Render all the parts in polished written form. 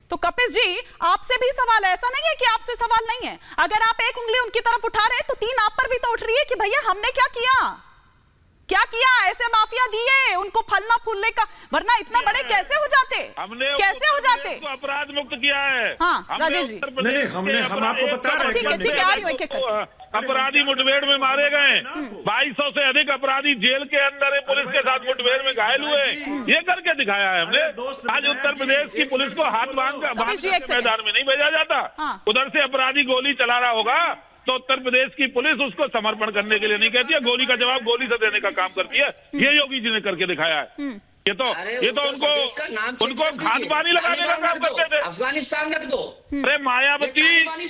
तो कपिश जी आपसे भी सवाल है, ऐसा नहीं है कि आपसे सवाल नहीं है। अगर आप एक उंगली उनकी तरफ उठा रहे हैं तो 3 आप पर भी तो उठ रही है कि भैया हमने क्या किया, ऐसे माफिया दिए उनको फलना फूलने का, वरना इतना बड़े कैसे हो जाते, कैसे हो जाते। अपराध मुक्त किया है। हाँ राजेश जी, नहीं हम आपको बता रहे हैं। ठीक है आ रही हूँ एक-एक करके। अपराधी मुठभेड़ में मारे गए, 2200 से अधिक अपराधी जेल के अंदर है, पुलिस के साथ मुठभेड़ में घायल हुए, ये करके दिखाया है हमने। आज उत्तर प्रदेश की पुलिस को हाथ बांध कर मैदान में नहीं भेजा जाता, उधर से अपराधी गोली चला रहा होगा तो उत्तर प्रदेश की पुलिस उसको समर्पण करने के लिए नहीं कहती है, गोली का जवाब गोली से देने का काम करती है। ये योगी जी ने करके दिखाया है। ये तो उनको घात पानी लगाने का काम करते थे। अफगानिस्तान रख दो। अरे मायावती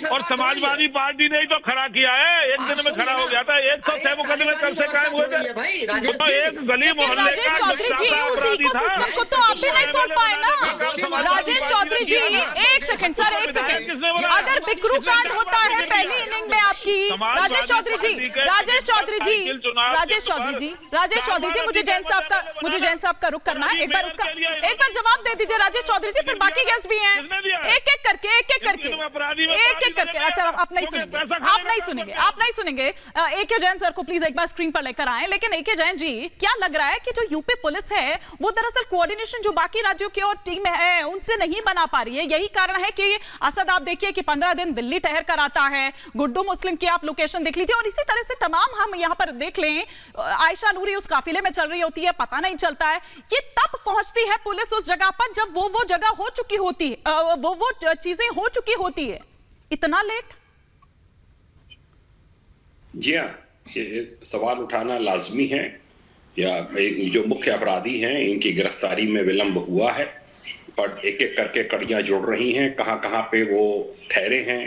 और समाजवादी पार्टी ने ही तो खड़ा किया है, एक दिन में खड़ा हो गया था। 106 मुकदमे कब से कायम हुए थे? तो एक गली मोहल्ले राजेश चौधरी जी उस इकोसिस्टम को तो आप भी नहीं तोड़ पाए ना। राजेश चौधरी जी एक सेकंड सर, एक सेकंड। अगर बिकरू कांड होता है पहली इनिंग में आपकी, राजेश चौधरी जी मुझे जैन साहब का रुख करना है। एक बार जवाब दे दीजिए राजेश चौधरी जी, फिर बाकी गेस्ट भी हैं। एक एक करके अच्छा आप नहीं सुनेंगे। AK जैन सर को प्लीज एक बार स्क्रीन पर लेकर आए। लेकिन AK जैन जी, क्या लग रहा है कि जो यूपी पुलिस है वो दरअसल कोऑर्डिनेशन जो बाकी राज्यों की और टीम है उनसे नहीं बना पा रही है? यही कारण है कि असद आप देखिए कि 15 दिन दिल्ली ठहर कर आता है, गुड्डू मुस्लिम की आप लोकेशन देख लीजिए, और इसी तरह से तमाम हम यहाँ पर देख लें, आयशा नूरी उस काफिले में चल रही होती है, पता नहीं चलता है। ये तब पहुंचती है पुलिस उस जगह पर जब वो जगह हो चुकी होती है, वो चीजें हो चुकी होती है। इतना लेट? जी हाँ, ये सवाल उठाना लाजमी है। या जो मुख्य अपराधी हैं इनकी गिरफ्तारी में विलंब हुआ है, पर एक एक करके कड़ियां जुड़ रही हैं। कहां पे वो ठहरे हैं,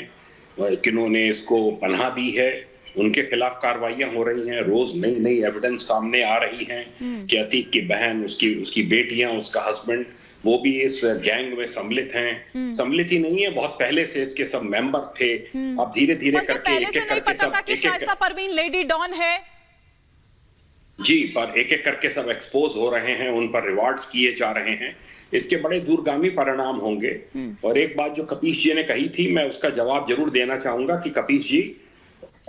किन्होंने इसको पनाह दी है, उनके खिलाफ कार्रवाइयां हो रही हैं। रोज नई एविडेंस सामने आ रही हैं कि अतीक की बहन, उसकी बेटियां, उसका हस्बैंड, वो भी इस गैंग में सम्मिलित हैं। सम्मिलित ही नहीं है, बहुत पहले से इसके सब मेंबर थे। अब धीरे धीरे करके एक एक करके सब परवीन लेडी डॉन है जी, पर एक एक करके सब एक्सपोज हो रहे हैं, उन पर रिवार्ड्स किए जा रहे हैं। इसके बड़े दूरगामी परिणाम होंगे। और एक बात जो कपीश जी ने कही थी, मैं उसका जवाब जरूर देना चाहूंगा कि कपीश जी,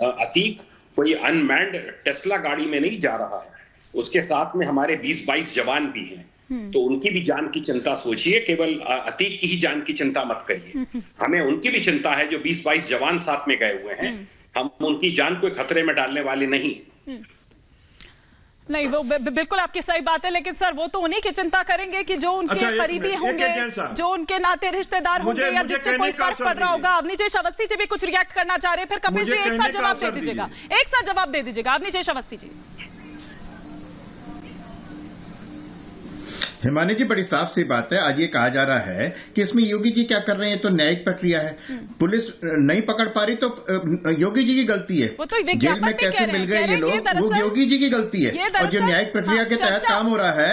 अतीक कोई अनमैन्ड टेस्ला गाड़ी में नहीं जा रहा है, उसके साथ में हमारे 20-22 जवान भी हैं। तो उनकी भी जान की चिंता सोचिए, केवल अतीक की ही जान की चिंता मत करिए। हमें उनकी भी चिंता है जो 20-22 जवान साथ में गए हुए हैं। हम उनकी जान कोई खतरे में डालने वाले नहीं। वो बिल्कुल आपकी सही बात है, लेकिन सर वो तो उन्हीं की चिंता करेंगे कि जो उनके करीबी होंगे, जो उनके नाते रिश्तेदार होंगे, या जिससे कोई फर्क पड़ रहा होगा। अवनीश अवस्थी जी भी कुछ रिएक्ट करना चाह रहे हैं, फिर कपिल जी एक साथ जवाब दे दीजिएगा। अवनीश अवस्थी जी। हिमानी जी, बड़ी साफ सी बात है। आज ये कहा जा रहा है कि इसमें योगी जी क्या कर रहे हैं, तो न्यायिक प्रक्रिया है। पुलिस नहीं पकड़ पा रही तो योगी जी की गलती है। तो जेल में कैसे मिल गए ये लोग, वो योगी जी की गलती है। और जो न्यायिक प्रक्रिया के तहत काम हो रहा है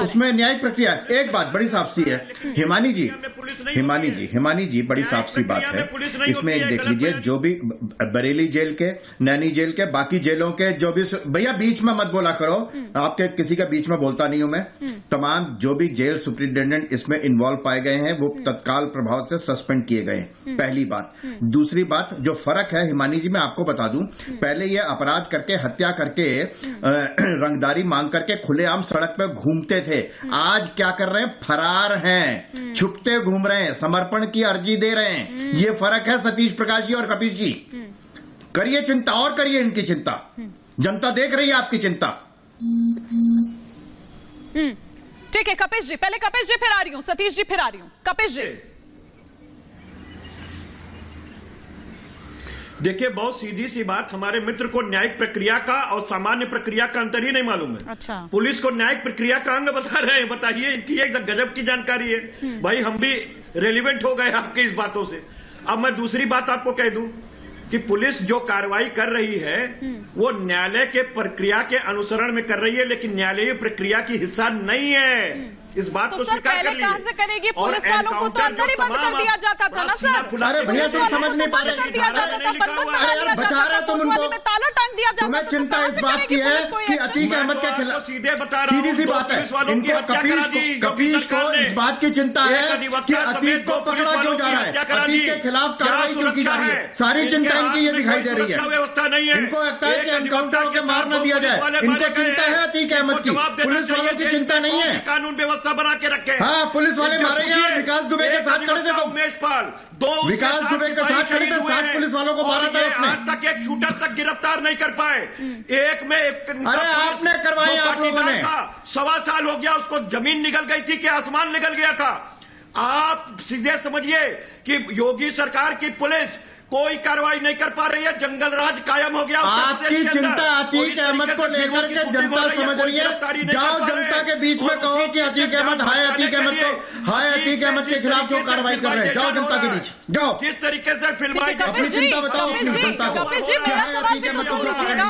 उसमें न्यायिक प्रक्रिया। एक बात बड़ी साफ सी है हिमानी जी, बड़ी साफ सी बात है। इसमें एक देख लीजिए, जो भी बरेली जेल के, नैनी जेल के, बाकी जेलों के जो भी, भैया बीच में मत बोला करो, आपके किसी का बीच में बोलता नहीं हूं मैं। तमाम जो भी जेल सुपरिटेंडेंट इसमें इन्वॉल्व पाए गए हैं वो तत्काल प्रभाव से सस्पेंड किए गए हैं। पहली बात। दूसरी बात, जो फर्क है हिमानी जी, मैं आपको बता दूं, पहले ये अपराध करके, हत्या करके, रंगदारी मांग करके खुलेआम सड़क पे घूमते थे। आज क्या कर रहे हैं? फरार हैं, छुपते घूम रहे हैं, समर्पण की अर्जी दे रहे हैं। ये फर्क है सतीश प्रकाश जी और कपिश जी। करिए चिंता, और करिए इनकी चिंता। जनता देख रही है आपकी चिंता। ठीक है कपिश जी, पहले कपिश जी फिर आ रही हूं, सतीश जी फिर आ रही हूं। कपिश जी देखिए, बहुत सीधी सी बात, हमारे मित्र को न्यायिक प्रक्रिया का और सामान्य प्रक्रिया का अंतर ही नहीं मालूम है। अच्छा। पुलिस को न्यायिक प्रक्रिया का अंग बता रहे हैं। बताइए, इनकी एक गजब की जानकारी है। भाई हम भी रेलिवेंट हो गए आपके इस बातों से। अब मैं दूसरी बात आपको कह दूं कि पुलिस जो कार्रवाई कर रही है वो न्यायालय के प्रक्रिया के अनुसरण में कर रही है, लेकिन न्यायालयीय प्रक्रिया की हिस्सा नहीं है। इस बात तो को स्वीकार कर लीजिए। कहां से करेगी? पुलिस वालों को तो अंदर ही बंद कर दिया जाता था ना सर। अरे भैया तुम समझ नहीं पा रहे, बचा रहे तुम उनको, ताला टांग दिया जाता तुम्हें तो चिंता कहां इस से बात करेगी की है पुलिस कोई कि एक्शन? अतीक अहमद के खिलाफ सीधे बता रहा हूं, सीधी सी बात है, इनको कपीश को इस बात की चिंता है कि अतीक को पकड़ा क्यों जा रहा है, अतीक के खिलाफ कार्रवाई क्यों की जा रही है, सारी चिंता इनकी ये दिखाई दे रही है। व्यवस्था नहीं है, इनको लगता है कि एनकाउंटर के मार न दिया जाए, इनको चिंता है अतीक अहमद की, पुलिस वालों की चिंता नहीं है। कानून व्यवस्था बना के रखे। हाँ, पुलिस वाले मारे गए, विकास दुबे के साथ खड़े थे तो उमेश पाल, विकास दुबे के साथ खड़े थे, 7 पुलिस वालों को मारा था उसने। आज तक एक शूटर तक गिरफ्तार नहीं कर पाए। एक में अरे आपने करवाई आप लोगों ने। 1.25 साल हो गया, उसको जमीन निकल गई थी कि आसमान निकल गया था। आप सीधे समझिए कि योगी सरकार की पुलिस कोई कार्रवाई नहीं कर पा रही है, जंगल राज कायम हो गया। आपकी चिंता अतीक अहमद को लेकर के जनता समझ रही है। जाओ जनता के बीच में कहो कि अतीक अहमद हाय, अतीक अहमद को हाय, अतीक अहमद के खिलाफ क्यों कार्रवाई कर रहे हैं। जाओ जनता के बीच जाओ, किस तरीके से फिल्माई अपनी चिंता बताओ अपनी जनता को। कपिल जी, मेरा सवाल भी तो सुन लीजिएगा।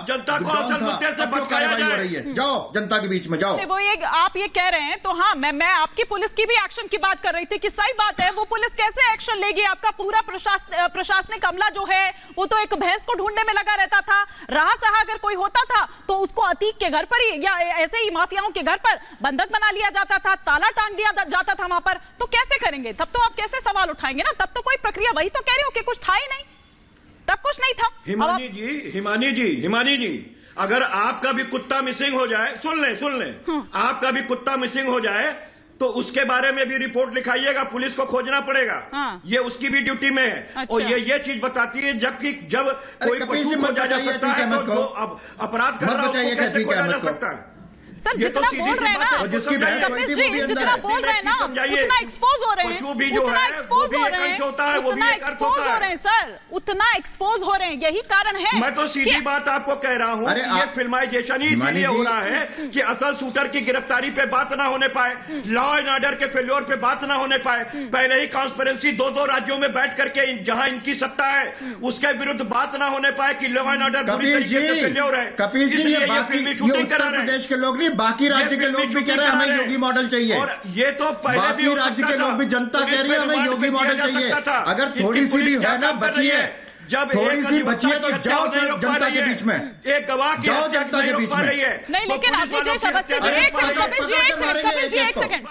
जनता को असल मुद्दे से भटकाया जा रही है। जाओ जनता के बीच में जाओ। वो ये आप ये कह रहे हैं तो हाँ, मैं आपकी पुलिस की भी एक्शन की बात कर रही थी कि सही बात है, वो पुलिस कैसे एक्शन लेगी। आपका पूरा प्रशासनिक अमला जो है वो तो एक भैंस को ढूंढने में लगा रहता था। रहा सहा अगर कोई होता था तो उसको अतीक के घर पर ही या ऐसे ही माफियाओं के घर पर बंधक बना लिया जाता था, ताला टांग दिया जाता था वहां पर। तो कैसे करेंगे? तब तो आप कैसे सवाल उठाएंगे ना, तब तो कोई प्रक्रिया, वही तो कह रही हो कि कुछ था ही नहीं, तब कुछ नहीं था। हिमानी जी, अगर आपका भी कुत्ता मिसिंग हो जाए, सुन लें, आपका भी कुत्ता मिसिंग हो जाए तो उसके बारे में भी रिपोर्ट लिखाइएगा, पुलिस को खोजना पड़ेगा। हाँ। ये उसकी भी ड्यूटी में है। अच्छा। और ये चीज बताती है जब कोई पशु खोजा जा सकता है तो जो अपराध कर रहा है उसको कैसे खोजा जा सकता है। सर जितना बोल रहे हैं ना, कपिल जी जितना बोल रहे हैं ना, उतना एक्सपोज हो रहे हैं, उतना एक्सपोज हो रहे हैं, उतना एक्सपोज हो रहे हैं सर, उतना एक्सपोज हो रहे हैं। यही कारण है। मैं तो सीधी बात आपको कह रहा हूं, ये फिल्माइजेशन ही इसीलिए हो रहा है कि असल शूटर की गिरफ्तारी पे बात ना होने पाए, लॉ एंड ऑर्डर के फेल्योर पे बात ना होने पाए। पहले ही ट्रांसपेरेंसी 2 राज्यों में बैठ करके जहां इनकी सत्ता है उसके विरुद्ध बात ना होने पाए कि लॉ एंड ऑर्डर बुरी तरीके से फेल्योर है। कपिल जी, ये उत्तर प्रदेश के लोग नहीं, बाकी राज्य के लोग भी कह रहे हैं हमें योगी मॉडल चाहिए। और ये तो बाकी राज्य के लोग भी, जनता कह रही है हमें योगी मॉडल चाहिए। अगर थोड़ी सी भी है ना बची है, जब थोड़ी सी बची है तो जाओ जनता के बीच में, एक गवाह जाओ जनता के बीच में। नहीं, लेकिन अभी जय अवस्थी जी, एक सेकंड कपिल जी, एक सेकंड